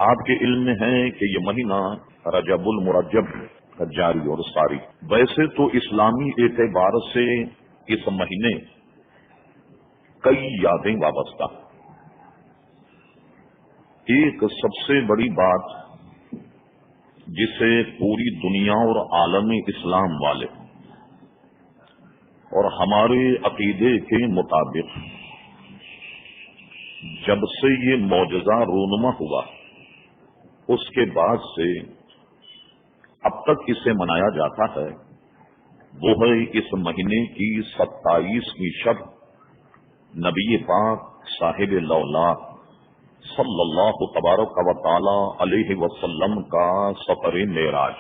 آپ کے علم میں ہے کہ یہ مہینہ رجب المرجب کا جاری اور ساری. ویسے تو اسلامی اعتبار سے اس مہینے کئی یادیں وابستہ. ایک سب سے بڑی بات جسے پوری دنیا اور عالم اسلام والے اور ہمارے عقیدے کے مطابق جب سے یہ معجزہ رونما ہوا اس کے بعد سے اب تک اسے منایا جاتا ہے، وہ ہے اس مہینے کی 27ویں شب نبی پاک صاحب لولاق صلی اللہ تبارک و تعالی علیہ وسلم کا سفر معراج،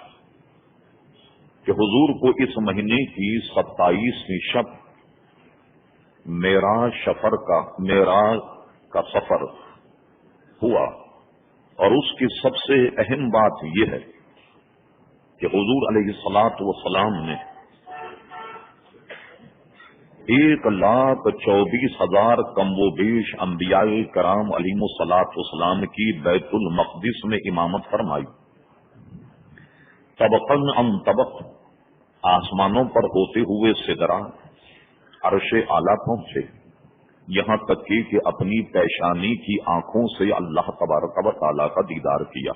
کہ حضور کو اس مہینے کی 27ویں شب معراج کا سفر ہوا. اور اس کی سب سے اہم بات یہ ہے کہ حضور علیہ الصلوۃ والسلام نے 1,24,000 کم و بیش انبیاء کرام علیہم الصلوۃ والسلام کی بیت المقدس میں امامت فرمائی. طبقاً عن طبق آسمانوں پر ہوتے ہوئے سدرا عرش اعلیٰ پہنچے، یہاں تک کہ اپنی پیشانی کی آنکھوں سے اللہ تبارک و تعالیٰ کا دیدار کیا،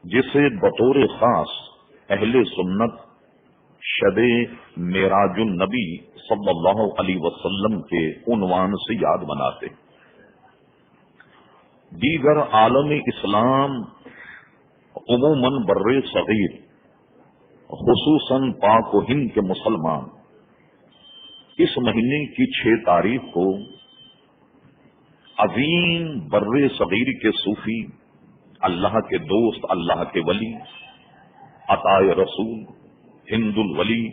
جسے بطور خاص اہل سنت شب معراج النبی صلی اللہ علیہ وسلم کے عنوان سے یاد مناتے. دیگر عالم اسلام عموماً بر صغیر خصوصاً پاک و ہند کے مسلمان اس مہینے کی 6 تاریخ کو عظیم بر صغیر کے صوفی، اللہ کے دوست، اللہ کے ولی، عطاء رسول، ہند الولی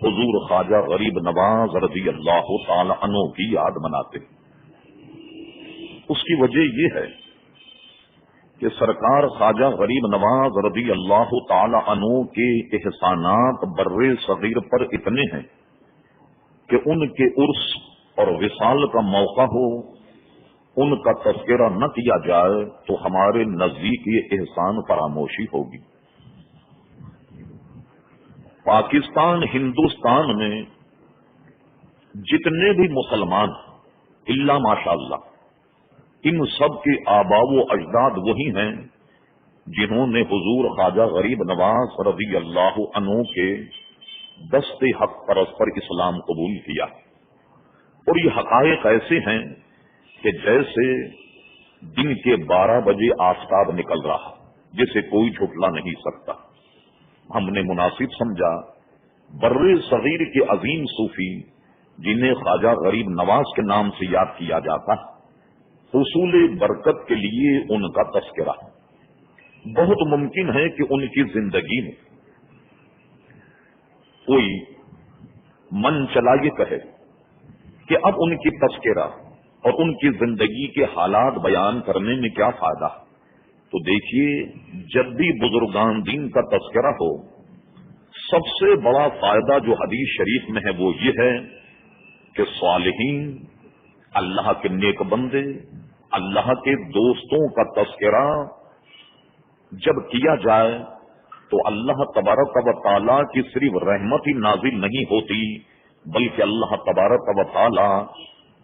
حضور خواجہ غریب نواز رضی اللہ تعالی عنہ کی یاد مناتے. اس کی وجہ یہ ہے کہ سرکار خواجہ غریب نواز رضی اللہ تعالی عنہ کے احسانات بر صغیر پر اتنے ہیں کہ ان کے عرس اور وصال کا موقع ہو، ان کا تذکرہ نہ کیا جائے تو ہمارے نزدیک یہ احسان فراموشی ہوگی. پاکستان ہندوستان میں جتنے بھی مسلمان الا ماشاء اللہ، ان سب کے آباء و اجداد وہی ہیں جنہوں نے حضور خواجہ غریب نواز رضی اللہ عنہ کے دست حق پرست پر اسلام قبول کیا. اور یہ حقائق ایسے ہیں کہ جیسے دن کے 12 بجے آفتاب نکل رہا، جسے کوئی جھٹلا نہیں سکتا. ہم نے مناسب سمجھا بر صغیر کے عظیم صوفی جنہیں خواجہ غریب نواز کے نام سے یاد کیا جاتا ہے، حصول برکت کے لیے ان کا تذکرہ. بہت ممکن ہے کہ ان کی زندگی میں کوئی من چلا یہ کہے کہ اب ان کی تذکرہ اور ان کی زندگی کے حالات بیان کرنے میں کیا فائدہ. تو دیکھیے، جب بھی بزرگان دین کا تذکرہ ہو، سب سے بڑا فائدہ جو حدیث شریف میں ہے وہ یہ ہے کہ صالحین، اللہ کے نیک بندے، اللہ کے دوستوں کا تذکرہ جب کیا جائے تو اللہ تبارک و تعالیٰ کی صرف رحمت ہی نازل نہیں ہوتی، بلکہ اللہ تبارک و تعالیٰ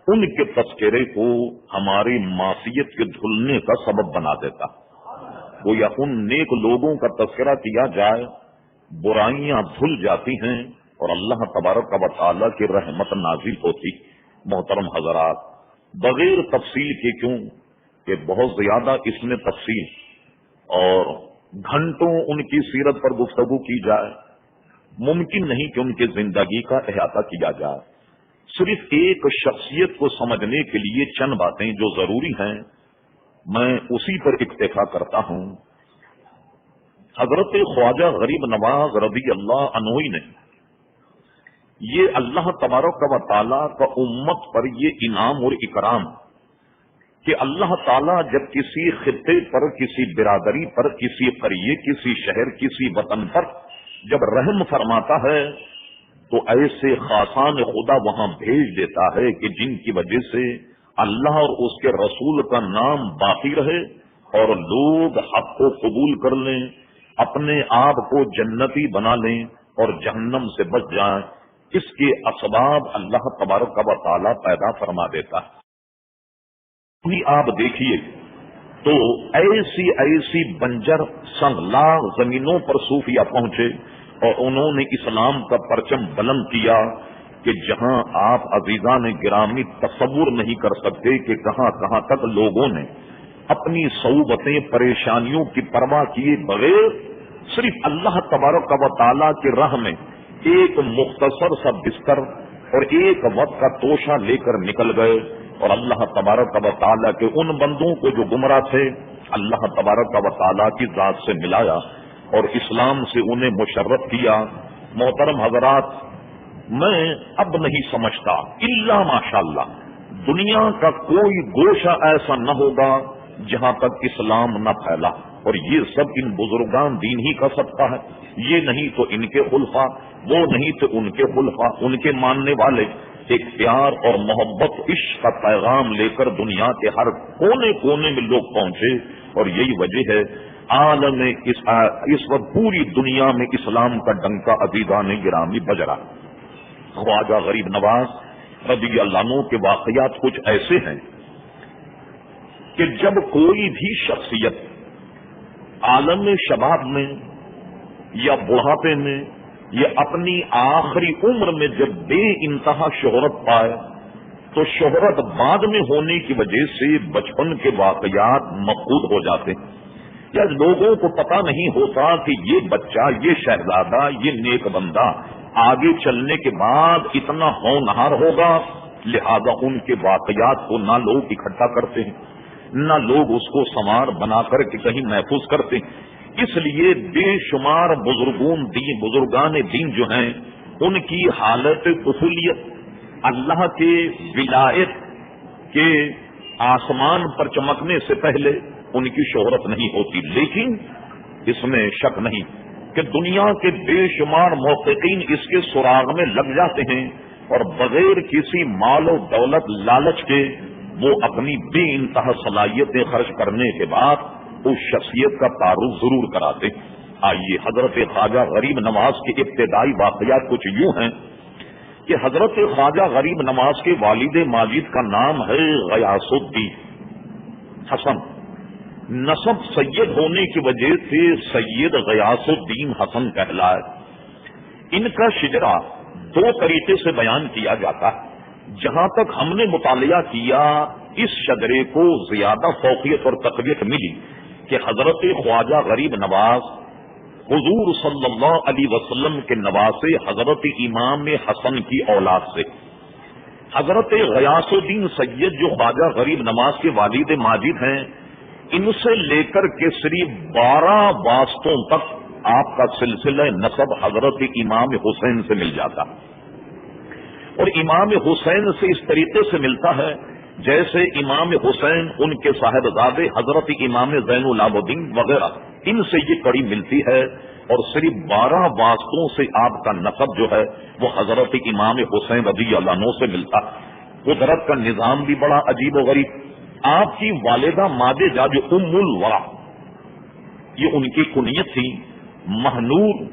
ان کے تذکرے کو ہماری معصیت کے دھلنے کا سبب بنا دیتا. وہ یا ان نیک لوگوں کا تذکرہ کیا جائے، برائیاں دھل جاتی ہیں اور اللہ تبارک و تعالیٰ کی رحمت نازل ہوتی. محترم حضرات، بغیر تفصیل کے کیوں کہ بہت زیادہ اس میں تفصیل اور گھنٹوں ان کی سیرت پر گفتگو کی جائے، ممکن نہیں کہ ان کی زندگی کا احاطہ کیا جائے. صرف ایک شخصیت کو سمجھنے کے لیے چند باتیں جو ضروری ہیں، میں اسی پر اکتفا کرتا ہوں. حضرت خواجہ غریب نواز رضی اللہ عنہ نے یہ اللہ تبارک و تعالیٰ کا امت پر یہ انعام اور اکرام کہ اللہ تعالیٰ جب کسی خطے پر، کسی برادری پر، کسی قریے، کسی شہر، کسی وطن پر جب رحم فرماتا ہے تو ایسے خاصان خدا وہاں بھیج دیتا ہے کہ جن کی وجہ سے اللہ اور اس کے رسول کا نام باقی رہے اور لوگ حق کو قبول کر لیں، اپنے آپ کو جنتی بنا لیں اور جہنم سے بچ جائیں، اس کے اسباب اللہ تبارک و تعالی پیدا فرما دیتا ہے۔ آپ دیکھیے تو ایسی ایسی بنجر سنگلاخ زمینوں پر صوفیہ پہنچے اور انہوں نے اسلام کا پرچم بلند کیا کہ جہاں آپ عزیزان گرامی تصور نہیں کر سکتے کہ کہاں کہاں تک لوگوں نے اپنی صعوبتیں پریشانیوں کی پرواہ کیے بغیر صرف اللہ تبارک و تعالیٰ کی راہ میں ایک مختصر سا بستر اور ایک وقت کا توشہ لے کر نکل گئے، اور اللہ تبارک و تعالیٰ کے ان بندوں کو جو گمراہ تھے اللہ تبارک و تعالیٰ کی ذات سے ملایا اور اسلام سے انہیں مشرف کیا۔ محترم حضرات، میں اب نہیں سمجھتا الا ماشاءاللہ دنیا کا کوئی گوشہ ایسا نہ ہوگا جہاں تک اسلام نہ پھیلا، اور یہ سب ان بزرگان دین ہی کا صدقہ ہے۔ یہ نہیں تو ان کے خلفاء، وہ نہیں تو ان کے خلفاء، ان کے ماننے والے ایک پیار اور محبت عشق کا پیغام لے کر دنیا کے ہر کونے کونے میں لوگ پہنچے، اور یہی وجہ ہے عالم اس وقت پوری دنیا میں اسلام کا ڈنکا عزیزان گرامی بج رہا۔ خواجہ غریب نواز رضی اللہ عنہ کے واقعات کچھ ایسے ہیں کہ جب کوئی بھی شخصیت عالم شباب میں یا بڑھاپے میں یا اپنی آخری عمر میں جب بے انتہا شہرت پائے تو شہرت بعد میں ہونے کی وجہ سے بچپن کے واقعات مفقود ہو جاتے ہیں، یا لوگوں کو پتہ نہیں ہوتا کہ یہ بچہ، یہ شہزادہ، یہ نیک بندہ آگے چلنے کے بعد اتنا ہونہار ہوگا، لہذا ان کے واقعات کو نہ لوگ اکٹھا کرتے ہیں، نہ لوگ اس کو سنوار بنا کر کے کہیں محفوظ کرتے ہیں۔ اس لیے بے شمار بزرگان دین جو ہیں ان کی حالت طفولیت اللہ کے ولایت کے آسمان پر چمکنے سے پہلے ان کی شہرت نہیں ہوتی، لیکن اس میں شک نہیں کہ دنیا کے بے شمار محققین اس کے سراغ میں لگ جاتے ہیں اور بغیر کسی مال و دولت لالچ کے وہ اپنی بے انتہا صلاحیتیں خرچ کرنے کے بعد اس شخصیت کا تعارف ضرور کراتے۔ آئیے حضرت خواجہ غریب نواز کے ابتدائی واقعات کچھ یوں ہیں کہ حضرت خواجہ غریب نواز کے والد ماجد کا نام ہے غیاث الدین حسن، نسب سید ہونے کی وجہ سے سید غیاث الدین حسن کہلائے۔ ان کا شجرہ دو طریقے سے بیان کیا جاتا ہے، جہاں تک ہم نے مطالعہ کیا اس شجرے کو زیادہ فوقیت اور تقویت ملی کہ حضرت خواجہ غریب نواز حضور صلی اللہ علیہ وسلم کے نواسے حضرت امام حسن کی اولاد سے، حضرت غیاث الدین سید جو خواجہ غریب نواز کے والد ماجد ہیں، ان سے لے کر کے صرف 12 واسطوں تک آپ کا سلسلہ نسب حضرت امام حسین سے مل جاتا، اور امام حسین سے اس طریقے سے ملتا ہے جیسے امام حسین ان کے صاحبزادے حضرت امام زین العابدین وغیرہ، ان سے یہ کڑی ملتی ہے، اور صرف 12 واسطوں سے آپ کا نسب جو ہے وہ حضرت امام حسین رضی اللہ عنہ سے ملتا۔ قدرت کا نظام بھی بڑا عجیب و غریب۔ آپ کی والدہ ماجدہ جو ام الورا، یہ ان کی کنیت تھی، مہنور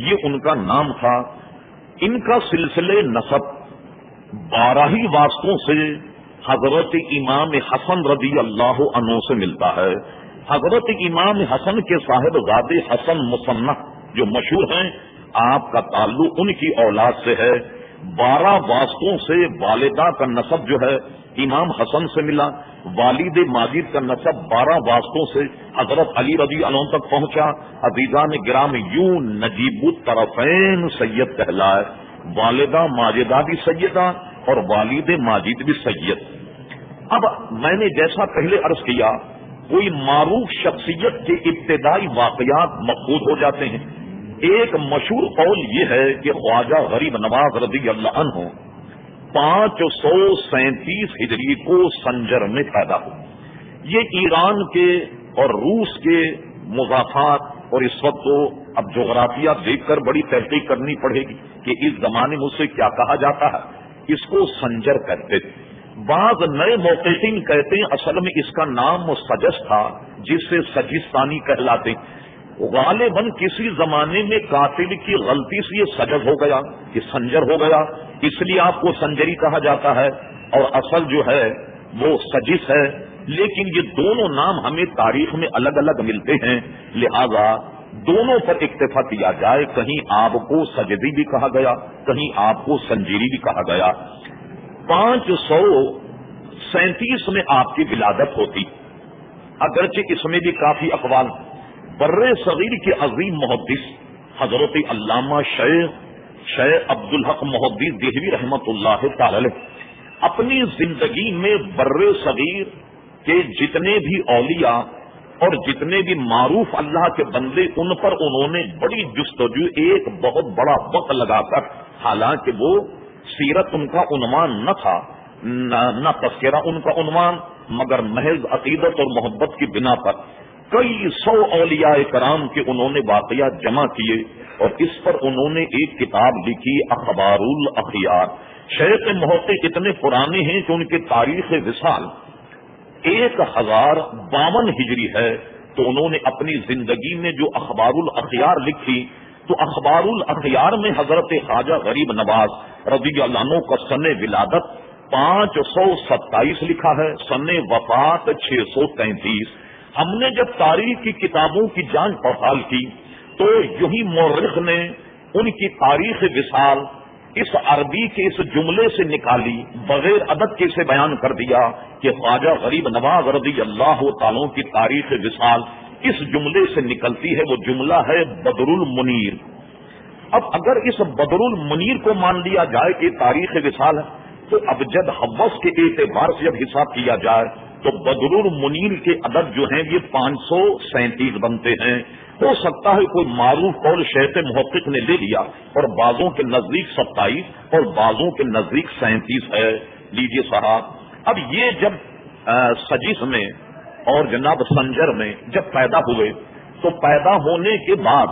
یہ ان کا نام تھا، ان کا سلسلے نسب 12 ہی واسطوں سے حضرت امام حسن رضی اللہ عنہ سے ملتا ہے۔ حضرت امام حسن کے صاحبزادے حسن مصنف جو مشہور ہیں، آپ کا تعلق ان کی اولاد سے ہے۔ 12 واسطوں سے والدہ کا نسب جو ہے امام حسن سے ملا، والد ماجد کا نسب 12 واسطوں سے حضرت علی رضی اللہ عنہ تک پہنچا۔ عزیزان گرام، یوں نجیب الطرفین سید کہلائے، والدہ ماجدہ بھی سیدہ اور والد ماجد بھی سید۔ اب میں نے جیسا پہلے عرض کیا، کوئی معروف شخصیت کے ابتدائی واقعات مفقود ہو جاتے ہیں۔ ایک مشہور قول یہ ہے کہ خواجہ غریب نواز رضی اللہ عنہ 537 ہجری کو سنجر میں پیدا ہو۔ یہ ایران کے اور روس کے مضافات، اور اس وقت تو اب جغرافیہ دیکھ کر بڑی تحقیق کرنی پڑے گی کہ اس زمانے میں اسے کیا کہا جاتا ہے۔ اس کو سنجر کہتے تھے۔ بعض نئے محققین کہتے ہیں اصل میں اس کا نام سجس تھا، جس سے سجستانی کہلاتے. غالباً کسی زمانے میں قاتل کی غلطی سے یہ سجس ہو گیا، یہ سنجر ہو گیا، اس لیے آپ کو سنجری کہا جاتا ہے، اور اصل جو ہے وہ سجس ہے. لیکن یہ دونوں نام ہمیں تاریخ میں الگ الگ ملتے ہیں، لہذا دونوں پر اکتفا کیا جائے. کہیں آپ کو سجدی بھی کہا گیا، کہیں آپ کو سنجیری بھی کہا گیا. 537 میں آپ کی ولادت ہوتی، اگرچہ اس میں بھی کافی اقوال. بر صغیر کے عظیم محدث حضرت علامہ شیخ عبدالحق محدث دہلوی رحمت اللہ تعالی اپنی زندگی میں بر صغیر کے جتنے بھی اولیاء اور جتنے بھی معروف اللہ کے بندے، ان پر انہوں نے بڑی جستجو، ایک بہت بڑا وقت لگا کر، حالانکہ وہ سیرت ان کا عنوان نہ تھا، نہ تذکرہ ان کا عنوان، مگر محض عقیدت اور محبت کی بنا پر کئی سو اولیاء کرام کے انہوں نے واقعات جمع کیے، اور اس پر انہوں نے ایک کتاب لکھی، اخبار الاخیار. شیخ محقق اتنے پرانے ہیں کہ ان کی تاریخ وصال 1052 ہجری ہے. تو انہوں نے اپنی زندگی میں جو اخبار الاخیار لکھی، تو اخبار الاخیار میں حضرت خواجہ غریب نواز رضی اللہ عنہ کا سن ولادت 527 لکھا ہے، سن وفات 633. ہم نے جب تاریخ کی کتابوں کی جانچ پڑتال کی تو یہی مورخ نے ان کی تاریخ وصال اس عربی کے اس جملے سے نکالی، بغیر عدد کے اسے بیان کر دیا کہ خواجہ غریب نواز رضی اللہ تعالیٰ کی تاریخ وصال اس جملے سے نکلتی ہے. وہ جملہ ہے بدر المنیر. اب اگر اس بدر المنیر کو مان لیا جائے کہ تاریخ وصال ہے، تو ابجد حوث کے اعتبار سے جب حساب کیا جائے تو بدر المنیر کے عدد جو ہیں یہ 537 بنتے ہیں. ہو سکتا ہے کوئی معروف قول شیخ محقق نے لے لیا، اور بعضوں کے نزدیک 27 اور بعضوں کے نزدیک 37 ہے. لیجیے صاحب، اب یہ جب سجس میں اور جناب سنجر میں جب پیدا ہوئے، تو پیدا ہونے کے بعد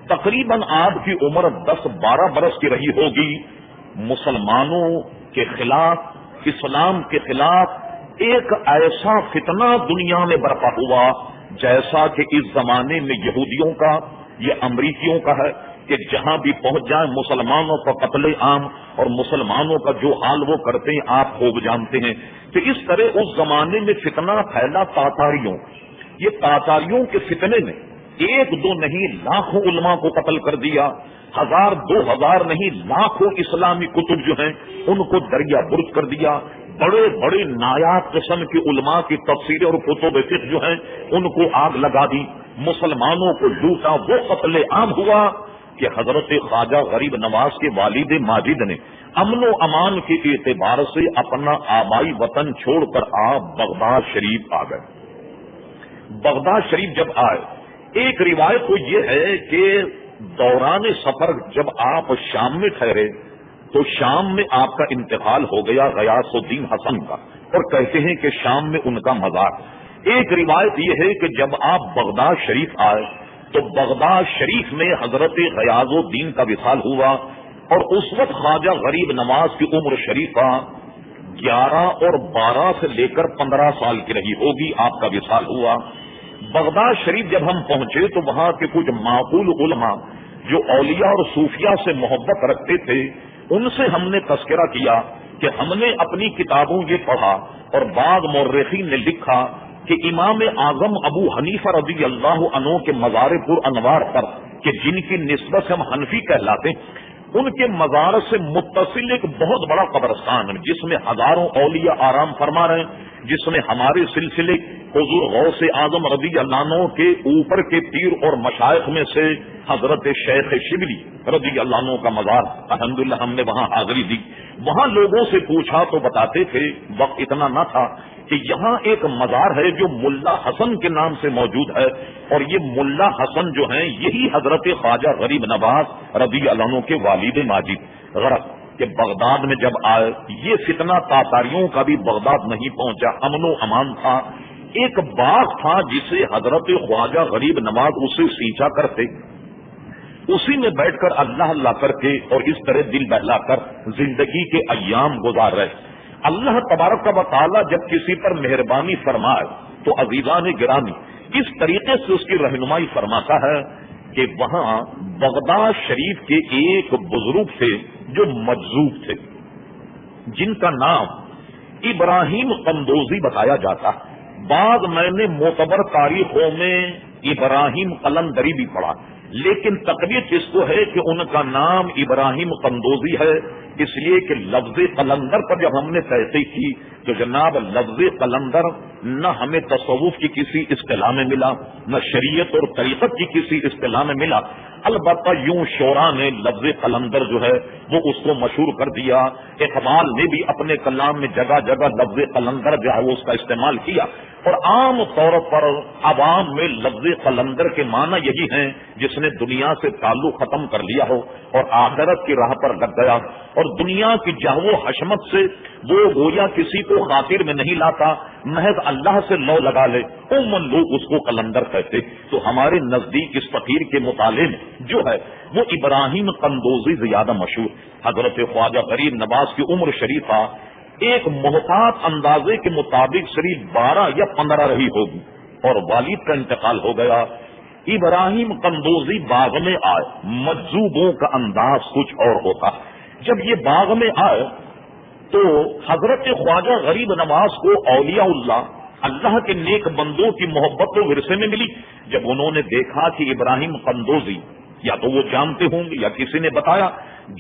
تقریباً آپ کی عمر 10-12 برس کی رہی ہوگی. مسلمانوں کے خلاف، اسلام کے خلاف ایک ایسا فتنہ دنیا میں برپا ہوا جیسا کہ اس زمانے میں یہودیوں کا، یہ امریکیوں کا ہے کہ جہاں بھی پہنچ جائیں مسلمانوں کا قتل عام، اور مسلمانوں کا جو حال وہ کرتے ہیں آپ خوب جانتے ہیں. تو اس طرح اس زمانے میں فتنہ پھیلا تاتاریوں. یہ تاتاریوں کے فتنے میں 1-2 نہیں لاکھوں علماء کو قتل کر دیا، 1000-2000 نہیں لاکھوں اسلامی کتب جو ہیں ان کو دریا برج کر دیا. بڑے بڑے نایاب قسم کے علماء کی تفسیر اور کتب فقہ جو ہیں ان کو آگ لگا دی، مسلمانوں کو لوٹا. وہ قتل عام ہوا کہ حضرت خواجہ غریب نواز کے والد ماجد نے امن و امان کے اعتبار سے اپنا آبائی وطن چھوڑ کر آپ بغداد شریف آ گئے. بغداد شریف جب آئے، ایک روایت تو یہ ہے کہ دوران سفر جب آپ شام میں ٹھہرے تو شام میں آپ کا انتقال ہو گیا غیاث الدین حسن کا، اور کہتے ہیں کہ شام میں ان کا مزار. ایک روایت یہ ہے کہ جب آپ بغداد شریف آئے تو بغداد شریف میں حضرت غیاث الدین کا وصال ہوا، اور اس وقت خواجہ غریب نواز کی عمر شریفہ 11 اور 12 سے لے کر 15 سال کی رہی ہوگی. آپ کا وصال ہوا. بغداد شریف جب ہم پہنچے تو وہاں کے کچھ معقول علماء جو اولیاء اور صوفیاء سے محبت رکھتے تھے، ان سے ہم نے تذکرہ کیا کہ ہم نے اپنی کتابوں یہ پڑھا، اور بعض مورخین نے لکھا کہ امام اعظم ابو حنیفہ رضی اللہ عنہ کے مزار پر انوار پر، کہ جن کی نسبت سے ہم حنفی کہلاتے ہیں، ان کے مزار سے متصل ایک بہت بڑا قبرستان ہے جس میں ہزاروں اولیاء آرام فرما رہے ہیں، جس میں ہمارے سلسلے حضور غوث اعظم رضی اللہ عنہ کے اوپر کے پیر اور مشائخ میں سے حضرت شیخ شبلی رضی اللہ عنہ کا مزار، الحمدللہ ہم نے وہاں حاضری دی. وہاں لوگوں سے پوچھا تو بتاتے تھے، وقت اتنا نہ تھا، کہ یہاں ایک مزار ہے جو ملا حسن کے نام سے موجود ہے، اور یہ ملا حسن جو ہیں یہی حضرت خواجہ غریب نواز رضی اللہ عنہ کے والد ماجد. غرض کہ بغداد میں جب آئے، یہ فتنہ تاتاریوں کا بھی بغداد نہیں پہنچا، امن و امان تھا. ایک باغ تھا جسے حضرت خواجہ غریب نواز اسے سینچا کرتے، اسی میں بیٹھ کر اللہ اللہ کر کے اور اس طرح دل بہلا کر زندگی کے ایام گزار رہے. اللہ تبارک و تعالی جب کسی پر مہربانی فرمائے تو عزیزان گرامی اس طریقے سے اس کی رہنمائی فرماتا ہے کہ وہاں بغداد شریف کے ایک بزرگ تھے جو مجذوب تھے، جن کا نام ابراہیم قندوزی بتایا جاتا ہے۔ بعد میں نے معتبر تاریخوں میں ابراہیم قلندری بھی پڑھا، لیکن تقریب اس کو ہے کہ ان کا نام ابراہیم قندوزی ہے، اس لیے کہ لفظ قلندر پر جب ہم نے تحقیق کی تو جناب لفظ قلندر نہ ہمیں تصوف کی کسی اصطلاح میں ملا، نہ شریعت اور طریقت کی کسی اصطلاح میں ملا۔ البتہ یوں شعراء نے لفظ قلندر جو ہے وہ اس کو مشہور کر دیا، اقبال نے بھی اپنے کلام میں جگہ جگہ لفظ قلندر جو ہے وہ اس کا استعمال کیا، اور عام طور پر عوام میں لفظ قلندر کے معنی یہی ہیں جس نے دنیا سے تعلق ختم کر لیا ہو اور آخرت کی راہ پر لگ گیا، اور دنیا کی جہو و حشمت سے وہ گویا کسی کو خاطر میں نہیں لاتا، محض اللہ سے لو لگا لے، عموماً لوگ اس کو قلندر کہتے۔ تو ہمارے نزدیک اس فقیر کے مطالعے میں جو ہے وہ ابراہیم قندوزی زیادہ مشہور۔ حضرت خواجہ غریب نواز کی عمر شریفہ ایک محتاط اندازے کے مطابق صرف 12 یا 15 رہی ہوگی اور والد کا انتقال ہو گیا۔ ابراہیم قندوزی باغ میں آئے، مجذوبوں کا انداز کچھ اور ہوتا۔ جب یہ باغ میں آئے تو حضرت خواجہ غریب نواز کو اولیاء اللہ کے نیک بندوں کی محبت و ورثے میں ملی۔ جب انہوں نے دیکھا کہ ابراہیم قندوزی یا تو وہ جانتے ہوں گے یا کسی نے بتایا،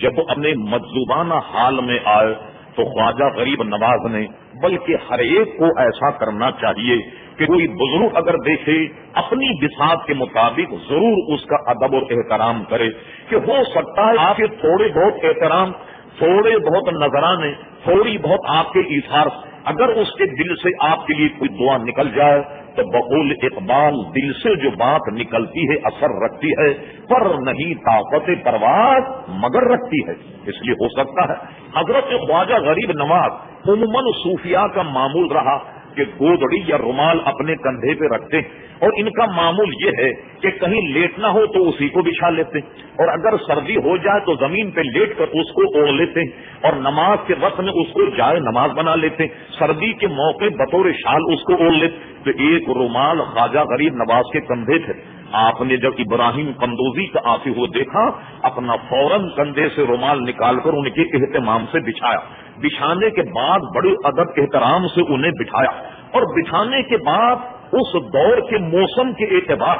جب وہ اپنے مجذوبانہ حال میں آئے تو خواجہ غریب نواز نے بلکہ ہر ایک کو ایسا کرنا چاہیے کہ کوئی بزرگ اگر دیکھے اپنی بساط کے مطابق ضرور اس کا ادب اور احترام کرے، کہ ہو سکتا ہے آپ کے تھوڑے بہت احترام، تھوڑے بہت نذرانے، تھوڑی بہت آپ کے ایثار، اگر اس کے دل سے آپ کے لیے کوئی دعا نکل جائے تو بقول اقبال دل سے جو بات نکلتی ہے اثر رکھتی ہے، پر نہیں طاقت پرواز مگر رکھتی ہے۔ اس لیے ہو سکتا ہے حضرت خواجہ غریب نواز عموماً صوفیاء کا معمول رہا کہ گودڑی یا رومال اپنے کندھے پہ رکھتے، اور ان کا معمول یہ ہے کہ کہیں لیٹنا ہو تو اسی کو بچھا لیتے، اور اگر سردی ہو جائے تو زمین پہ لیٹ کر اس کو اوڑھ لیتے، اور نماز کے وقت میں اس کو جائے نماز بنا لیتے، سردی کے موقع بطور شال اس کو اوڑھ لیتے۔ تو ایک رومال خواجہ غریب نواز کے کندھے تھے، آپ نے جب ابراہیم قندوزی کا آتے ہوئے دیکھا، اپنا فوراً کندھے سے رومال نکال کر ان کے اہتمام سے بچھایا، بچھانے کے بعد بڑے ادب احترام سے انہیں بٹھایا، اور بچھانے کے بعد اس دور کے موسم کے اعتبار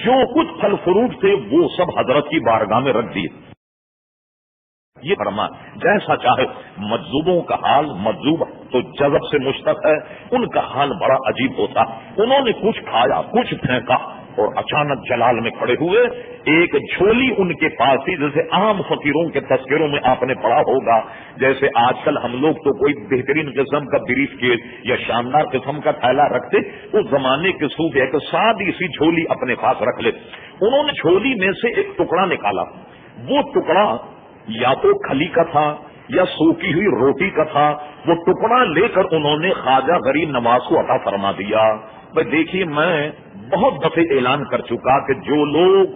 جو کچھ پھل فروٹ تھے وہ سب حضرت کی بارگاہ میں رکھ دیے۔ یہ فرما جیسا چاہے، مجذوبوں کا حال، مجذوب تو جذب سے مشتق ہے، ان کا حال بڑا عجیب ہوتا۔ انہوں نے کچھ کھایا، کچھ پھینکا، اور اچانک جلال میں کھڑے ہوئے، ایک جھولی ان کے پاس تھی، جیسے عام فقیروں کے تذکروں میں آپ نے پڑھا ہوگا، جیسے آج کل ہم لوگ تو کوئی بہترین قسم کا بریف کیس یا شاندار قسم کا تھیلا رکھتے، اس زمانے کے صوفی ایک سادی سی جھولی اپنے پاس رکھ لے۔ انہوں نے جھولی میں سے ایک ٹکڑا نکالا، وہ ٹکڑا یا تو کھلی کا تھا یا سوکی ہوئی روٹی کا تھا، وہ ٹکڑا لے کر انہوں نے خواجہ غریب نواز کو عطا فرما دیا۔ بھائی دیکھیے، میں بہت دفعے اعلان کر چکا کہ جو لوگ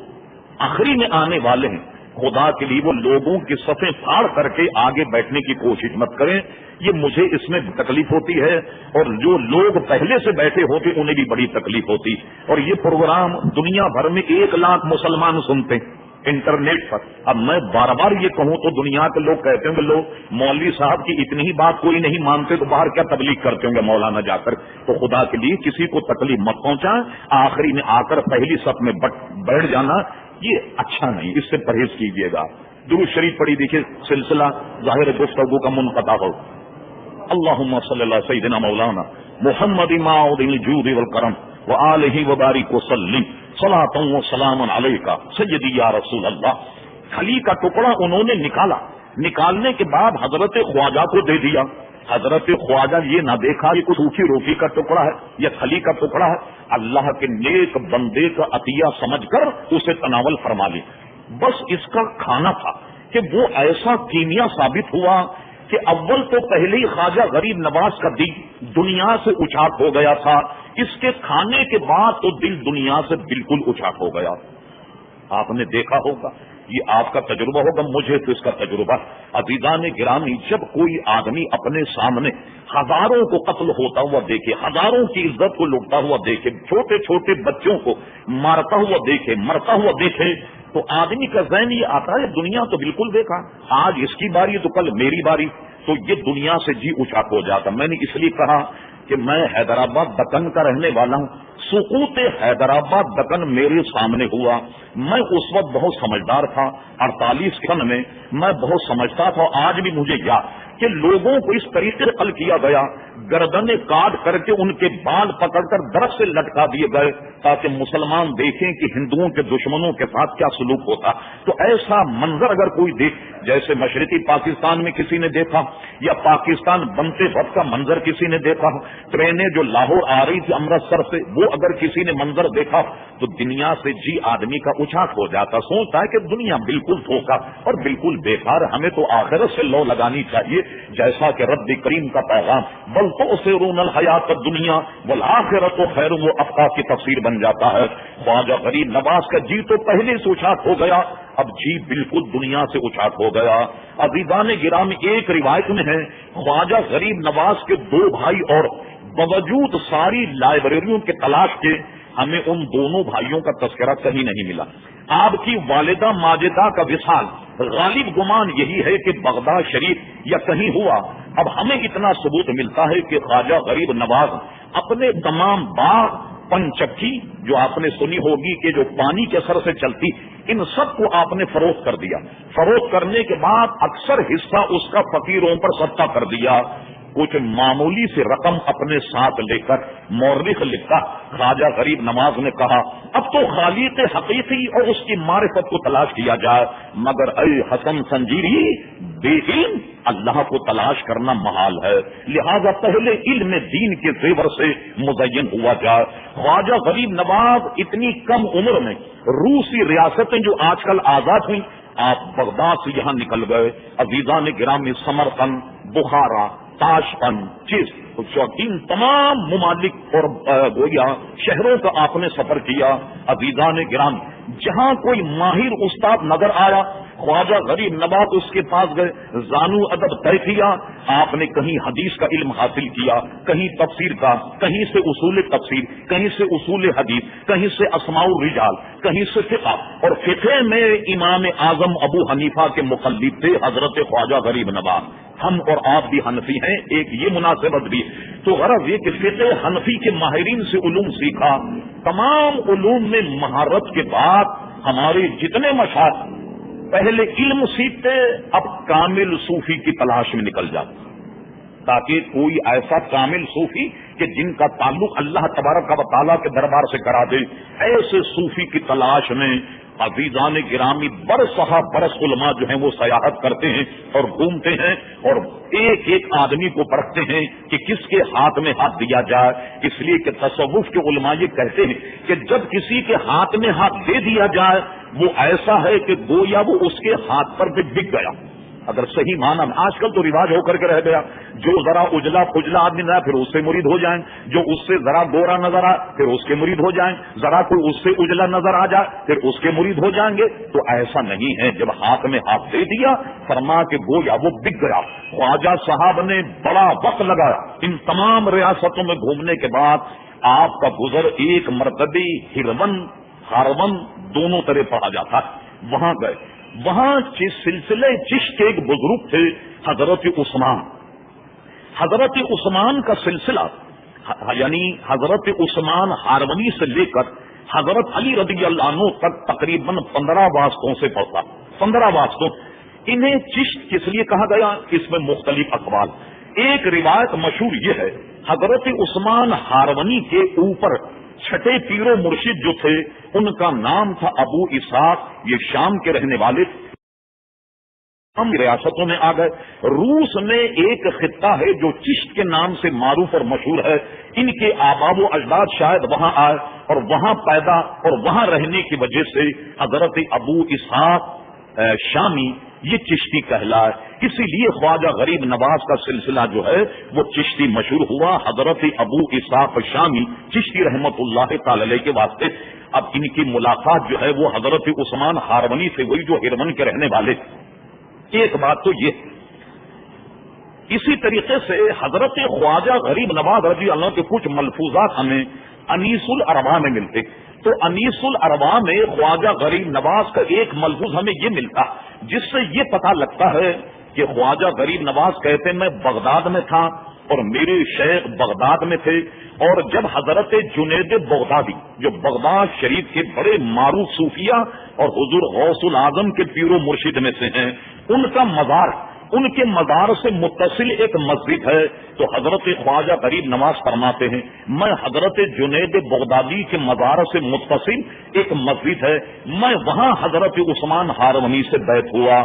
آخری میں آنے والے ہیں، خدا کے لیے وہ لوگوں کی صفیں پھاڑ کر کے آگے بیٹھنے کی کوشش مت کریں، یہ مجھے اس میں تکلیف ہوتی ہے، اور جو لوگ پہلے سے بیٹھے ہوتے انہیں بھی بڑی تکلیف ہوتی۔ اور یہ پروگرام دنیا بھر میں 1 لاکھ مسلمان سنتے ہیں انٹرنیٹ پر۔ اب میں بار بار یہ کہوں تو دنیا کے لوگ کہتے ہوں گے لوگ مولوی صاحب کی اتنی ہی بات کوئی نہیں مانتے تو باہر کیا تبلیغ کرتے ہوں گے مولانا جا کر۔ تو خدا کے لیے کسی کو تکلیف مت پہنچائیں، آخری میں آ کر پہلی صف میں بیٹھ جانا یہ اچھا نہیں، اس سے پرہیز کیجیے گا۔ درود شریف پڑھی، دیکھیے سلسلہ ظاہر گفتگو کا منقطع ہو۔ اللہم صلی اللہ سیدنا مولانا محمد معود الجود والکرم وآلہ وبارک وسلم صلاۃ و سلام علیکہ سیدی یا رسول اللہ۔ کھلی کا ٹکڑا انہوں نے نکالا، نکالنے کے بعد حضرت خواجہ کو دے دیا۔ حضرت خواجہ یہ نہ دیکھا کہ کچھ سوکھی روٹی کا ٹکڑا ہے یا کھلی کا ٹکڑا ہے، اللہ کے نیک بندے کا عطیہ سمجھ کر اسے تناول فرما لی۔ بس اس کا کھانا تھا کہ وہ ایسا کیمیا ثابت ہوا کہ اول تو پہلے ہی خواجہ غریب نواز کا دل دنیا سے اچاٹ ہو گیا تھا، اس کے کھانے کے بعد تو دل دنیا سے بالکل اچاٹ ہو گیا۔ آپ نے دیکھا ہوگا یہ آپ کا تجربہ ہوگا، مجھے تو اس کا تجربہ۔ عزیزان گرامی، جب کوئی آدمی اپنے سامنے ہزاروں کو قتل ہوتا ہوا دیکھے، ہزاروں کی عزت کو لوٹتا ہوا دیکھے، چھوٹے چھوٹے بچوں کو مارتا ہوا دیکھے، مرتا ہوا دیکھے، تو آدمی کا ذہن یہ آتا ہے دنیا تو بالکل دیکھا، آج اس کی باری تو کل میری باری، تو یہ دنیا سے جی اچاک ہو جاتا۔ میں نے اس لیے کہا کہ میں حیدرآباد دکن کا رہنے والا ہوں، سقوط حیدرآباد دکن میرے سامنے ہوا، میں اس وقت بہت سمجھدار تھا، 48 سن میں میں بہت سمجھتا تھا، آج بھی مجھے یاد کہ لوگوں کو اس طریقے سے قتل کیا گیا، گردنیں کاٹ کر کے ان کے بال پکڑ کر درخت سے لٹکا دیے گئے تاکہ مسلمان دیکھیں کہ ہندوؤں کے دشمنوں کے ساتھ کیا سلوک ہوتا۔ تو ایسا منظر اگر کوئی دیکھ، جیسے مشرقی پاکستان میں کسی نے دیکھا یا پاکستان بنتے وقت کا منظر کسی نے دیکھا، ٹرینیں جو لاہور آ رہی تھی امرتسر سے، وہ اگر کسی نے منظر دیکھا تو دنیا سے جی آدمی کا اچاک ہو جاتا، سوچتا ہے کہ دنیا بالکل دھوکا اور بالکل بیکار، ہمیں تو آخرت سے لو لگانی چاہیے، جیسا کہ رب کریم کا پیغام بل تؤثرون الحیات الدنیا والآخرۃ خیر و ابقیٰ کی تفسیر بن جاتا ہے۔ خواجہ غریب نواز کا جی تو پہلے سے اچاک ہو گیا، اب جی بالکل دنیا سے اچاک ہو گیا۔ عزیزان گرامی، ایک روایت میں ہے خواجہ غریب نواز کے 2 بھائی اور باوجود ساری لائبریریوں کے تلاش کے ہمیں ان دونوں بھائیوں کا تذکرہ کہیں نہیں ملا۔ آپ کی والدہ ماجدہ کا وصال غالب گمان یہی ہے کہ بغداد شریف یا کہیں ہوا۔ اب ہمیں اتنا ثبوت ملتا ہے کہ خواجہ غریب نواز اپنے تمام باغ، پنچکی جو آپ نے سنی ہوگی کہ جو پانی کے سر سے چلتی، ان سب کو آپ نے فروخت کر دیا۔ فروخت کرنے کے بعد اکثر حصہ اس کا فقیروں پر صدقہ کر دیا۔ کچھ معمولی سے رقم اپنے ساتھ لے کر مورخ لکھتا، خواجہ غریب نواز نے کہا اب تو خالق حقیقی اور اس کی معرفت کو تلاش کیا جائے، مگر اے حسن سنجیری، بے علم اللہ کو تلاش کرنا محال ہے، لہذا پہلے علم دین کے زیور سے مزین ہوا جائے۔ خواجہ غریب نواز اتنی کم عمر میں روسی ریاستیں جو آج کل آزاد ہوئی، آپ بغداد سے یہاں نکل گئے۔ عزیزان گرامی، سمرقند، بخارا، تاشقند، چیز، ان تمام ممالک اور گویا شہروں کا آپ نے سفر کیا۔ عزیزان گرامی، جہاں کوئی ماہر استاد نظر آیا خواجہ غریب نواز اس کے پاس گئے، زانو ادب طے کیا۔ آپ نے کہیں حدیث کا علم حاصل کیا، کہیں تفسیر کا، کہیں سے اصول تفسیر، کہیں سے اصول حدیث، کہیں سے اسماء الرجال، کہیں سے فقہ، اور فقہ میں امام اعظم ابو حنیفہ کے مقلد تھے حضرت خواجہ غریب نواز۔ ہم اور آپ بھی حنفی ہیں، ایک یہ مناسبت بھی، تو غرض یہ کہ فقہ حنفی کے ماہرین سے علوم سیکھا۔ تمام علوم میں مہارت کے بعد ہمارے جتنے مشائخ پہلے علم سیکھتے، اب کامل صوفی کی تلاش میں نکل جاتے، تاکہ کوئی ایسا کامل صوفی کہ جن کا تعلق اللہ تبارک و تعالیٰ کے دربار سے کرا دے، ایسے صوفی کی تلاش میں عزیزان گرامی برسہ برس علماء جو ہیں وہ سیاحت کرتے ہیں اور گھومتے ہیں اور ایک ایک آدمی کو پرکھتے ہیں کہ کس کے ہاتھ میں ہاتھ دیا جائے۔ اس لیے کہ تصوف کے علماء یہ کہتے ہیں کہ جب کسی کے ہاتھ میں ہاتھ دے دیا جائے وہ ایسا ہے کہ گویا وہ اس کے ہاتھ پر بھی بک گیا۔ اگر صحیح معنی میں آج کل تو رواج ہو کر کے رہ گیا، جو ذرا اجلا پجلا آدمی نہ پھر اس سے مرید ہو جائیں، جو اس سے ذرا گورا نظر آئے پھر اس کے مرید ہو جائیں، ذرا کوئی اس سے اجلا نظر آ جائے پھر اس کے مرید ہو جائیں گے۔ تو ایسا نہیں ہے، جب ہاتھ میں ہاتھ دے دیا فرما کہ گویا وہ بک گیا۔ خواجہ صاحب نے بڑا وقت لگایا، ان تمام ریاستوں میں گھومنے کے بعد آپ کا گزر ایک مرتبہ ہرون دونوں طرح پڑا جاتا ہے، وہاں گئے۔ وہاں سلسلے چشت کے ایک بزرگ تھے حضرت عثمان۔ حضرت عثمان کا سلسلہ یعنی حضرت عثمان ہارونی سے لے کر حضرت علی رضی اللہ عنہ تک تقریباً 15 واسطوں سے پڑتا، 15 واسطوں۔ انہیں چشت کس لیے کہا گیا، اس میں مختلف اقوال۔ ایک روایت مشہور یہ ہے، حضرت عثمان ہارونی کے اوپر چھٹے پیر و مرشد جو تھے ان کا نام تھا ابو اسحاق، یہ شام کے رہنے والے، ہم ریاستوں میں آ گئے۔ روس میں ایک خطہ ہے جو چشت کے نام سے معروف اور مشہور ہے، ان کے آباء و اجداد شاید وہاں آئے اور وہاں پیدا اور وہاں رہنے کی وجہ سے حضرت ابو اسحاق شامی یہ چشتی کہلائے، اسی لیے خواجہ غریب نواز کا سلسلہ جو ہے وہ چشتی مشہور ہوا، حضرت ابو اسحاق شامی چشتی رحمت اللہ تعالی علیہ کے واسطے۔ اب ان کی ملاقات جو ہے وہ حضرت عثمان ہارونی سے ہوئی جو ہرون کے رہنے والے تھے۔ ایک بات تو یہ، اسی طریقے سے حضرت خواجہ غریب نواز رضی اللہ کے کچھ ملفوظات ہمیں انیس الارواح میں ملتے، تو انیس الارواح میں خواجہ غریب نواز کا ایک ملفوظ ہمیں یہ ملتا جس سے یہ پتہ لگتا ہے کہ خواجہ غریب نواز کہتے ہیں میں بغداد میں تھا اور میرے شیخ بغداد میں تھے، اور جب حضرت جنید بغدادی جو بغداد شریف کے بڑے معروف صوفیہ اور حضور غوث العظم کے پیر و مرشد میں سے ہیں، ان کا مزار، ان کے مزار سے متصل ایک مسجد ہے، تو حضرت خواجہ غریب نواز فرماتے ہیں میں حضرت جنید بغدادی کے مزار سے متصل ایک مسجد ہے، میں وہاں حضرت عثمان ہارونی سے بیعت ہوا۔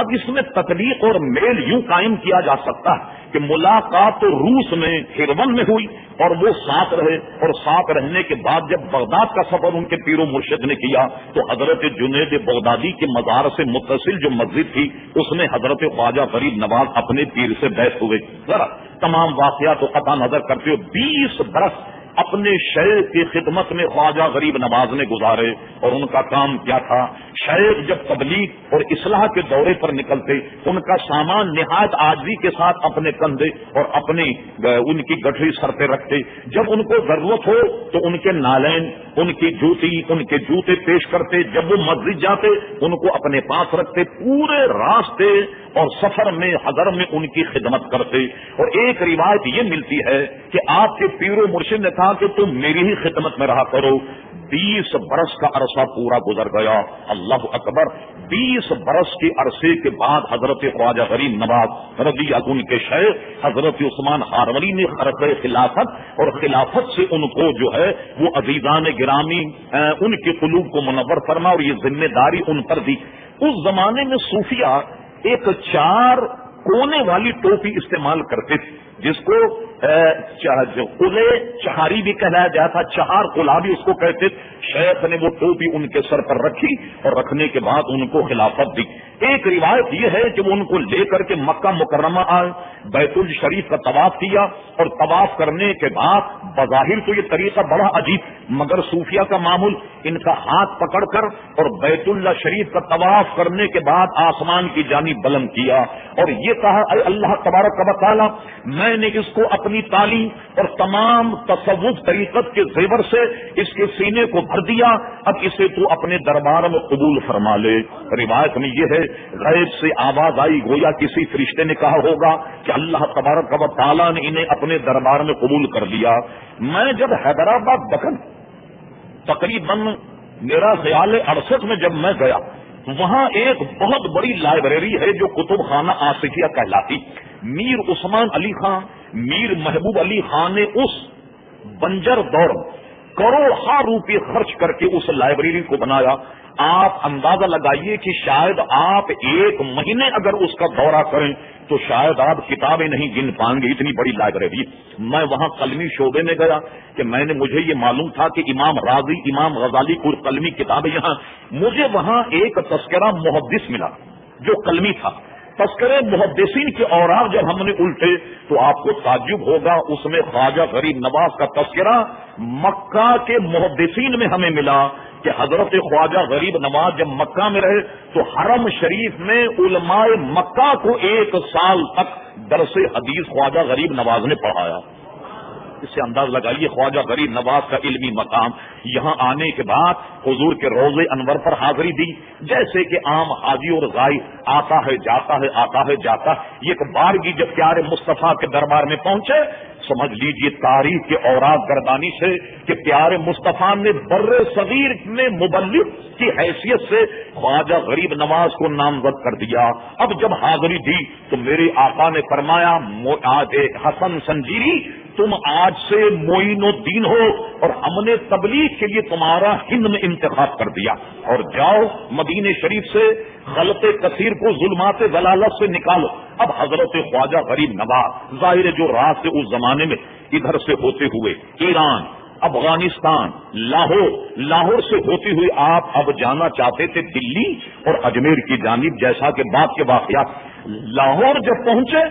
اب اس میں تطبیق اور میل یوں قائم کیا جا سکتا ہے کہ ملاقات تو روس میں ہرون میں ہوئی اور وہ ساتھ رہے، اور ساتھ رہنے کے بعد جب بغداد کا سفر ان کے پیر و مرشد نے کیا تو حضرت جنید بغدادی کے مزار سے متصل جو مسجد تھی اس میں حضرت خواجہ غریب نواز اپنے پیر سے بیعت ہوئے۔ ذرا تمام واقعات کو قطع نظر کرتے ہوئے 20 برس اپنے شیخ کی خدمت میں خواجہ غریب نواز نے گزارے، اور ان کا کام کیا تھا؟ شیخ جب تبلیغ اور اصلاح کے دورے پر نکلتے ان کا سامان نہایت عاجزی کے ساتھ اپنے کندھے اور اپنی ان کی گٹھری سر پہ رکھتے، جب ان کو ضرورت ہو تو ان کے نالین، ان کی جوتی، ان کے جوتے پیش کرتے، جب وہ مسجد جاتے ان کو اپنے پاس رکھتے، پورے راستے اور سفر میں حضر میں ان کی خدمت کرتے۔ اور ایک روایت یہ ملتی ہے کہ آپ کے پیر و مرشد نے کہا کہ تم میری ہی خدمت میں رہا کرو۔ 20 برس کا عرصہ پورا گزر گیا، اللہ اکبر۔ 20 برس کے عرصے کے بعد حضرت خواجہ غریب نواز رضی اللہ عنہ کے شیخ حضرت عثمان ہارونی نے خرق خلافت، اور خلافت سے ان کو جو ہے وہ عزیزان گرامی ان کے قلوب کو منور فرما اور یہ ذمہ داری ان پر دی۔ اس زمانے میں صوفیہ ایک 4 کونے والی ٹوپی استعمال کرتے تھے جس کو قلے چہاری بھی کہلایا جاتا تھا، چہار قلا بھی اس کو کہتے تھے۔ شیخ نے وہ ٹوپی ان کے سر پر رکھی اور رکھنے کے بعد ان کو خلافت دی۔ ایک روایت یہ ہے کہ وہ ان کو لے کر کے مکہ مکرمہ آئے، بیت الشریف کا طواف کیا، اور طواف کرنے کے بعد بظاہر تو یہ طریقہ بڑا عجیب، مگر صوفیہ کا معمول ان کا ہاتھ پکڑ کر اور بیت اللہ شریف کا طواف کرنے کے بعد آسمان کی جانب بلند کیا اور یہ کہا اے اللہ تبارک و تعالی، میں نے اس کو اپنی تعلیم اور تمام تصوف طریقت کے زیور سے اس کے سینے کو بھر دیا، اب اسے تو اپنے دربار میں قبول فرما لے۔ روایت میں یہ ہے غیب سے آواز آئی، گویا کسی فرشتے نے کہا ہوگا کہ اللہ تبارک و تعالیٰ نے انہیں اپنے دربار میں قبول کر لیا۔ میں جب حیدرآباد دکن تقریباً میرا خیال 68 میں جب میں گیا، وہاں ایک بہت بڑی لائبریری ہے جو کتب خانہ آصفیہ کہلاتی۔ میر عثمان علی خان، میر محبوب علی خان نے اس بنجر دور کروڑوں روپے خرچ کر کے اس لائبریری کو بنایا۔ آپ اندازہ لگائیے کہ شاید آپ 1 مہینے اگر اس کا دورہ کریں تو شاید آپ کتابیں نہیں گن پائیں گے، اتنی بڑی لائبریری۔ میں وہاں قلمی شعبے میں گیا کہ مجھے یہ معلوم تھا کہ امام راضی، امام غزالی کو قلمی کتابیں یہاں، مجھے وہاں ایک تذکرہ محدث ملا جو قلمی تھا۔ تذکرے محدثین کے اوراق جب ہم نے الٹے تو آپ کو تعجب ہوگا، اس میں خواجہ غریب نواز کا تذکرہ مکہ کے محدثین میں ہمیں ملا کہ حضرت خواجہ غریب نواز جب مکہ میں رہے تو حرم شریف میں علماء مکہ کو 1 سال تک درس حدیث خواجہ غریب نواز نے پڑھایا۔ اس سے انداز لگائیے خواجہ غریب نواز کا علمی مقام۔ یہاں آنے کے بعد حضور کے روضے انور پر حاضری دی، جیسے کہ عام حاجی اور غائب آتا ہے جاتا ہے، آتا ہے جاتا ہے۔ یہ ایک بارگی جب پیارے مصطفیٰ کے دربار میں پہنچے، سمجھ لیجیے تاریخ کے اوراق گردانی سے کہ پیارے مصطفیٰ نے بر صغیر میں مبلغ کی حیثیت سے خواجہ غریب نواز کو نامزد کر دیا۔ اب جب حاضری دی تو میرے آقا نے فرمایا حسن سنجیری، تم آج سے معین الدین ہو اور ہم نے تبلیغ کے لیے تمہارا ہند میں انتخاب کر دیا، اور جاؤ مدینے شریف سے خلق کثیر کو ظلمات ضلالت سے نکالو۔ اب حضرت خواجہ غریب نواز ظاہر جو راستے اس زمانے میں ادھر سے ہوتے ہوئے ایران، افغانستان، لاہور سے ہوتے ہوئے آپ اب جانا چاہتے تھے دلی اور اجمیر کی جانب، جیسا کہ بعد کے واقعات۔ لاہور جب پہنچے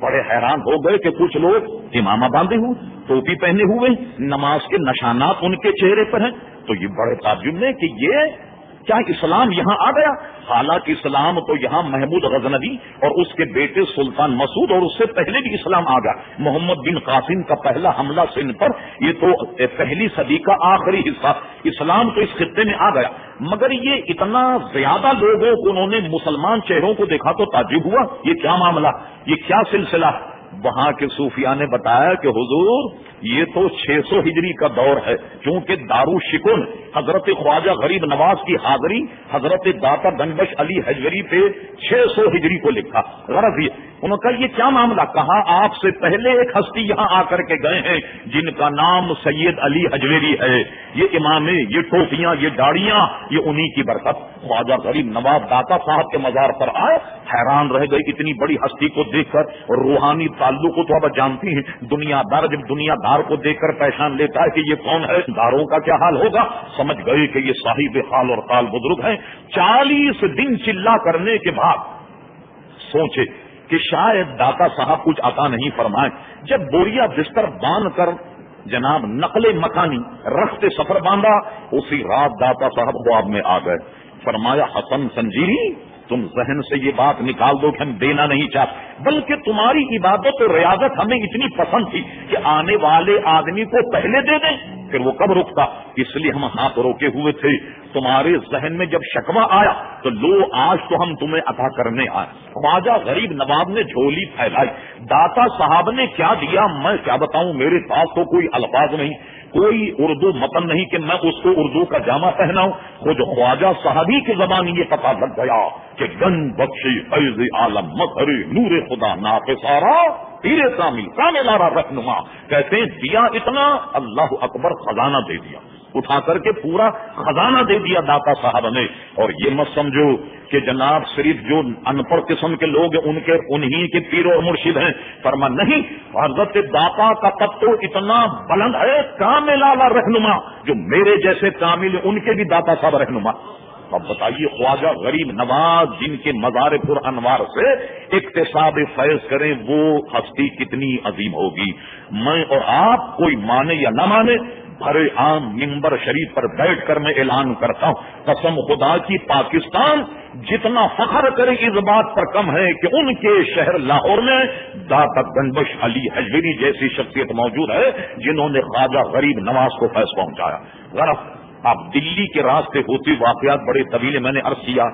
بڑے حیران ہو گئے کہ کچھ لوگ امامہ باندھے ہوئے، ٹوپی پہنے ہوئے، نماز کے نشانات ان کے چہرے پر ہیں۔ تو یہ بڑے تعجب میں کہ یہ کیا اسلام یہاں آ گیا؟ حالانکہ اسلام تو یہاں محمود غزنوی اور اس کے بیٹے سلطان مسعود اور اس سے پہلے بھی اسلام آ گیا. محمد بن قاسم کا پہلا حملہ سندھ پر، یہ تو پہلی صدی کا آخری حصہ. اسلام تو اس خطے میں آ گیا، مگر یہ اتنا زیادہ لوگوں کو انہوں نے مسلمان چہروں کو دیکھا تو تعجب ہوا. یہ کیا معاملہ، یہ کیا سلسلہ؟ وہاں کے صوفیاء نے بتایا کہ حضور یہ تو 600 ہجری کا دور ہے، کیونکہ دارالشکن حضرت خواجہ غریب نواز کی حاضری حضرت داتا گنبش علی حجویری پہ 600 ہجری کو لکھا. غرض یہ انہوں نے کہا یہ کیا معاملہ؟ کہا آپ سے پہلے ایک ہستی یہاں آ کر کے گئے ہیں جن کا نام سید علی حجویری ہے. یہ امامے، یہ ٹوپیاں، یہ داڑیاں، یہ انہی کی برکت. خواجہ غریب نواز داتا صاحب کے مزار پر آئے، حیران رہ گئے اتنی بڑی ہستی کو دیکھ کر. اور روحانی تعلق کو تو اب جانتی ہیں، دنیا دار جب دنیا دار کو دیکھ کر پہچان لیتا ہے کہ یہ کون ہے، داروں کا کیا حال ہوگا. سمجھ گئے کہ یہ صاحب حال اور قال بزرگ ہیں. 40 دن چلا کرنے کے بعد سوچے کہ شاید داتا صاحب کچھ عطا نہیں فرمائے. جب بوریا بستر باندھ کر جناب نقل مکانی رخت سفر باندھا، اسی رات داتا صاحب خواب میں آ گئے. فرمایا حسن سنجیری، تم ذہن سے یہ بات نکال دو کہ ہم دینا نہیں چاہتے، بلکہ تمہاری عبادت اور ریاضت ہمیں اتنی پسند تھی کہ آنے والے آدمی کو پہلے دے دیں، پھر وہ کب رکتا، اس لیے ہم ہاتھ روکے ہوئے تھے. تمہارے ذہن میں جب شکوہ آیا تو لو آج تو ہم تمہیں عطا کرنے آئے. خواجہ غریب نواز نے جھولی پھیلائی. داتا صاحب نے کیا دیا میں کیا بتاؤں، میرے پاس تو کوئی الفاظ نہیں، کوئی اردو متن نہیں کہ میں اس کو اردو کا جامہ پہناؤں. خود خواجہ صاحبی کی زبان یہ پتہ لگ گیا کہ گن بخشی فیض عالم مظہر نور خدا نافسارا پیر کامل آرا رہنما. کہتے ہیں دیا اتنا، اللہ اکبر، خزانہ دے دیا، اٹھا کر کے پورا خزانہ دے دیا داتا صاحب نے. اور یہ مت سمجھو کہ جناب صرف جو ان پڑھ قسم کے لوگ ہیں انہی کے پیر اور مرشد ہیں. فرما نہیں، حضرت داتا کا قد تو اتنا بلند ہے، کامل اعلی رہنما، جو میرے جیسے کامل ان کے بھی داتا صاحب رہنما. اب بتائیے خواجہ غریب نواز جن کے مزار پر انوار سے اقتصاد فیض کریں، وہ ہستی کتنی عظیم ہوگی. میں اور آپ کوئی مانے یا نہ مانے، بھرے عام ممبر شریف پر بیٹھ کر میں اعلان کرتا ہوں، قسم خدا کی پاکستان جتنا فخر کرے اس بات پر کم ہے کہ ان کے شہر لاہور میں داتا گنبش علی حجویری جیسی شخصیت موجود ہے جنہوں نے خواجہ غریب نواز کو فیض پہنچایا. غرض آپ دلی کے راستے ہوتی واقعات بڑے طویل میں نے عرض کیا.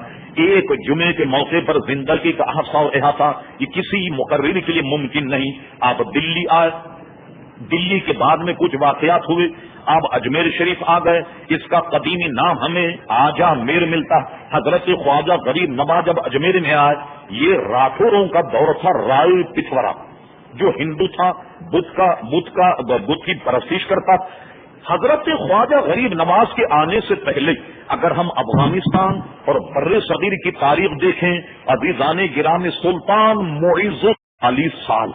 ایک جمعے کے موقع پر زندگی کا احاطہ اور احاطہ یہ کسی مقرر کے لیے ممکن نہیں. آپ دلی آئے، دلی کے بعد میں کچھ واقعات ہوئے، آپ اجمیر شریف آ گئے. اس کا قدیمی نام ہمیں آجا میر ملتا. حضرت خواجہ غریب نواز جب اجمیر میں آئے، یہ راٹھوروں کا دور تھا، رائے پتھورا جو ہندو تھا، بدھ کی پرستش کرتا. حضرت خواجہ غریب نواز کے آنے سے پہلے اگر ہم افغانستان اور بر صغیر کی تاریخ دیکھیں، عزیزان گرامی، سلطان معیز 40 سال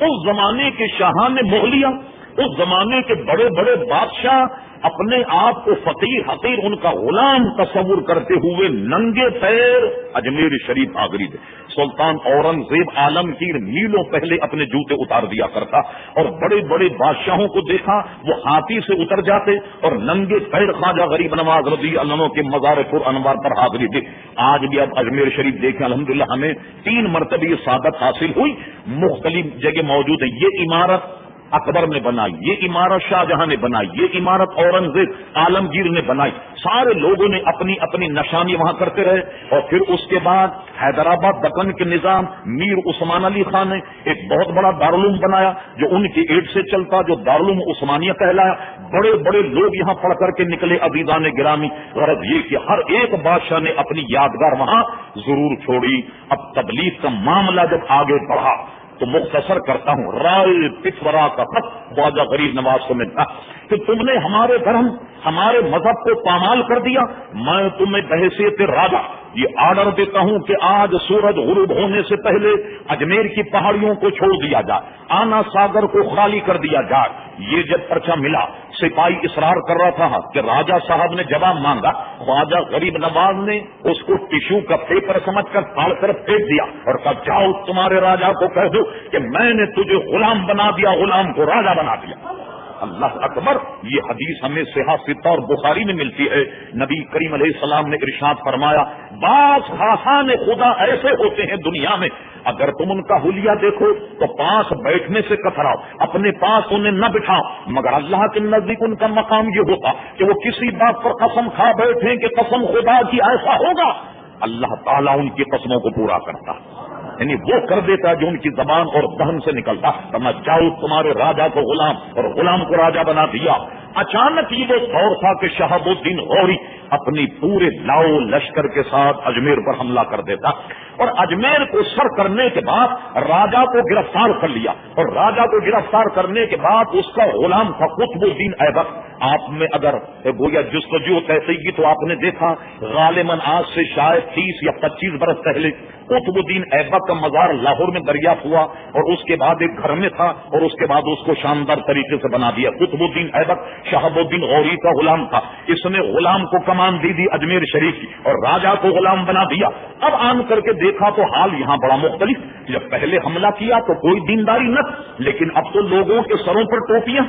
اس زمانے کے شاہان مغلیہ، اس زمانے کے بڑے بڑے بادشاہ اپنے آپ کو فقیر حقیر ان کا غلام تصور کرتے ہوئے ننگے پیر اجمیر شریف آگری تھے. سلطان اورنگزیب عالمگیر میلوں پہلے اپنے جوتے اتار دیا کرتا، اور بڑے بڑے بادشاہوں کو دیکھا وہ ہاتھی سے اتر جاتے اور ننگے پیر خواجہ غریب نواز رضی اللہ عنہ کے مزار پر انوار پر حاضری تھے. آج بھی اب اجمیر شریف دیکھیں، الحمدللہ ہمیں 3 مرتبہ یہ سعادت حاصل ہوئی. مختلف جگہ موجود ہے. یہ عمارت اکبر نے بنائی، یہ عمارت شاہ جہاں نے بنائی، یہ عمارت اورنگزیب عالمگیر نے بنائی. سارے لوگوں نے اپنی اپنی نشانی وہاں کرتے رہے. اور پھر اس کے بعد حیدرآباد دکن کے نظام میر عثمان علی خان نے ایک بہت بڑا دارالعلوم بنایا جو ان کی ایڈ سے چلتا، جو دارالعلوم عثمانیہ کہلایا. بڑے بڑے لوگ یہاں پڑھ کر کے نکلے عزیزان گرامی. غرض یہ کہ ہر ایک بادشاہ نے اپنی یادگار وہاں ضرور چھوڑی. اب تبلیغ کا معاملہ جب آگے بڑھا تو مختصر کرتا ہوں، رائے پتھورا کا خط خواجہ غریب نواز کو ملتا کہ تم نے ہمارے دھرم، ہمارے مذہب کو پامال کر دیا. میں تمہیں بحیثیت راجا یہ آرڈر دیتا ہوں کہ آج سورج غروب ہونے سے پہلے اجمیر کی پہاڑیوں کو چھوڑ دیا جائے، آنا ساگر کو خالی کر دیا جائے. یہ جب پرچہ ملا، سپاہی اصرار کر رہا تھا کہ راجا صاحب نے جواب مانگا. خواجہ غریب نواز نے اس کو ٹشو کا پیپر سمجھ کر پھاڑ کر پھینک دیا اور کہا جاؤ تمہارے راجا کو کہہ دو کہ میں نے تجھے غلام بنا دیا، غلام کو راجا بنا دیا. اللہ اکبر. یہ حدیث ہمیں صحیح ستہ اور بخاری میں ملتی ہے. نبی کریم علیہ السلام نے ارشاد فرمایا بعض خاصان خدا ایسے ہوتے ہیں دنیا میں اگر تم ان کا حلیہ دیکھو تو پاس بیٹھنے سے کتراؤ, اپنے پاس انہیں نہ بٹھاؤ, مگر اللہ کے نزدیک ان کا مقام یہ ہوتا کہ وہ کسی بات پر قسم کھا بیٹھیں کہ قسم خدا کی ایسا ہوگا, اللہ تعالیٰ ان کی قسموں کو پورا کرتا, یعنی وہ کر دیتا جو ان کی زبان اور دہن سے نکلتا. میں جاؤ تمہارے راجا کو غلام اور غلام کو راجا بنا دیا. اچانک یہ وہ دور تھا کہ شہاب الدین غوری اپنی پورے لاؤ لشکر کے ساتھ اجمیر پر حملہ کر دیتا اور اجمیر کو سر کرنے کے بعد راجا کو گرفتار کر لیا اور راجا کو گرفتار کرنے کے بعد اس کا غلام تھا قطب الدین ایبک. آپ میں اگر گویا جستجو کیسے کی تو آپ نے دیکھا غالباً آج سے شاید 30 یا 25 برس پہلے قطب الدین ایبک کا مزار لاہور میں دریافت ہوا اور اس کے بعد ایک گھر میں تھا اور اس کے بعد اس کو شاندار طریقے سے بنا دیا. قطب الدین ایبک شہاب الدین غوری کا غلام تھا. اس نے غلام کو کمان دی اجمیر شریف کی اور راجا کو غلام بنا دیا. اب آن کر کے دیکھا تو حال یہاں بڑا مختلف. جب پہلے حملہ کیا تو کوئی دینداری نہ, لیکن اب تو لوگوں کے سروں پر ٹوپیاں,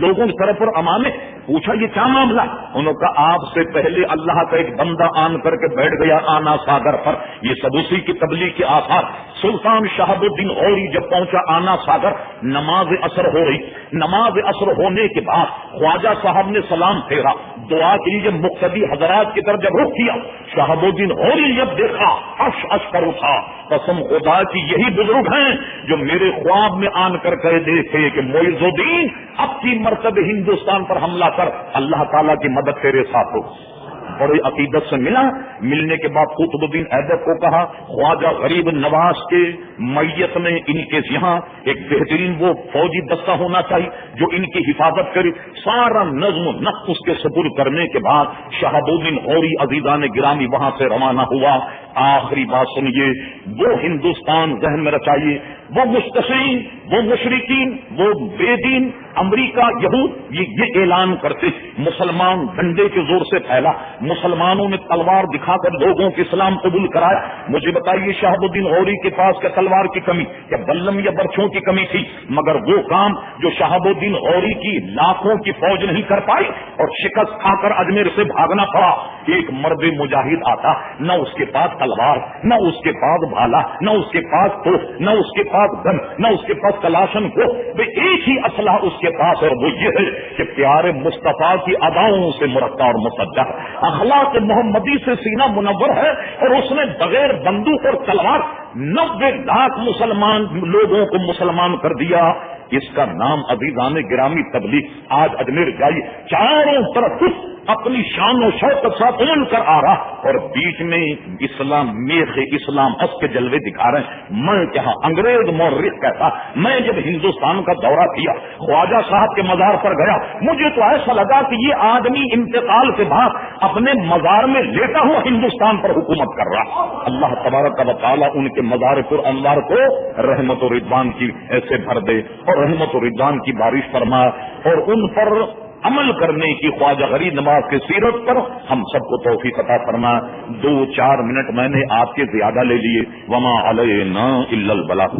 لوگوں کی طرف پر امامے. پوچھا یہ کیا معاملہ؟ انہوں نے کہا آپ سے پہلے اللہ کا ایک بندہ آن کر کے بیٹھ گیا آنا ساگر پر. یہ سب اسی کی تبلیغ کے آثار. سلطان شہاب الدین غوری جب پہنچا آنا ساگر, نماز عصر ہو رہی. نماز عصر ہونے کے بعد خواجہ صاحب نے سلام پھیرا, دعا کے لیے جب مقتدی حضرات کی طرف جب رخ کیا, شہاب الدین غوری جب دیکھا عرش عرش پر اٹھا. قسم خدا کی یہی بزرگ ہیں جو میرے خواب میں آن کر کہے دیکھے کہ معز الدین اب کی مرتبہ ہندوستان پر حملہ کر, اللہ تعالیٰ کی مدد تیرے ساتھ ہو. بڑی عقیدت سے ملا. ملنے کے بعد قطب الدین ایبک کو کہا خواجہ غریب نواز کے میت میں ان کے یہاں ایک بہترین وہ فوجی دستہ ہونا چاہیے جو ان کی حفاظت کرے. سارا نظم و نقش اس کے سپرد کرنے کے بعد شہاب الدین غوری عزیزان گرامی وہاں سے روانہ ہوا. آخری بات سنیے, وہ ہندوستان ذہن میں رچائیے, وہ مستشرین, وہ مشرکین, وہ بے دین امریکہ یہود یہ اعلان کرتے مسلمان ڈنڈے کے زور سے پھیلا, مسلمانوں نے تلوار دکھا کر لوگوں کے اسلام قبول کرایا. مجھے بتائیے شہاب الدین غوری کے پاس کیا تلوار کی کمی یا بلم یا برچھوں کی کمی تھی؟ مگر وہ کام جو شہاب الدین غوری کی لاکھوں کی فوج نہیں کر پائی اور شکست کھا کر اجمیر سے بھاگنا پڑا. ایک مرد مجاہد آتا, نہ اس کے پاس تلوار, نہ اس کے پاس بھالا, نہ اس کے پاس توپ, نہ اس کے پاس گن, نہ اس کے پاس کلاشن کو, ایک ہی اسلحہ اس کے پاس اور وہ یہ ہے کہ پیارے مصطفیٰ کی اداؤں سے مرتع اور مصدق, اخلاق محمدی سے سینہ منور ہے اور اس نے بغیر بندوق اور تلوار 90 لاکھ مسلمان لوگوں کو مسلمان کر دیا. اس کا نام عزیزان گرامی تبلیغ. آج اجمیر جائیے, چاروں طرف اپنی شان و شوکت ساتھ امن کر آ رہا اور بیچ میں اسلام میخ اسلام اس کے جلوے دکھا رہے ہیں. میں کہاں انگریز مورخ کہتا, میں جب ہندوستان کا دورہ کیا خواجہ صاحب کے مزار پر گیا, مجھے تو ایسا لگا کہ یہ آدمی انتقال کے بعد اپنے مزار میں لیتا ہوا ہندوستان پر حکومت کر رہا. اللہ تبارک و تعالیٰ ان کے مزار پر انوار کو رحمت و رضوان کی ایسے بھر دے اور رحمت و رضوان کی بارش فرما اور ان پر عمل کرنے کی خواجہ غریب نواز کے سیرت پر ہم سب کو توفیق عطا فرما. 2-4 منٹ میں نے آپ کے زیادہ لے لیے. وما علینا الا البلاغ.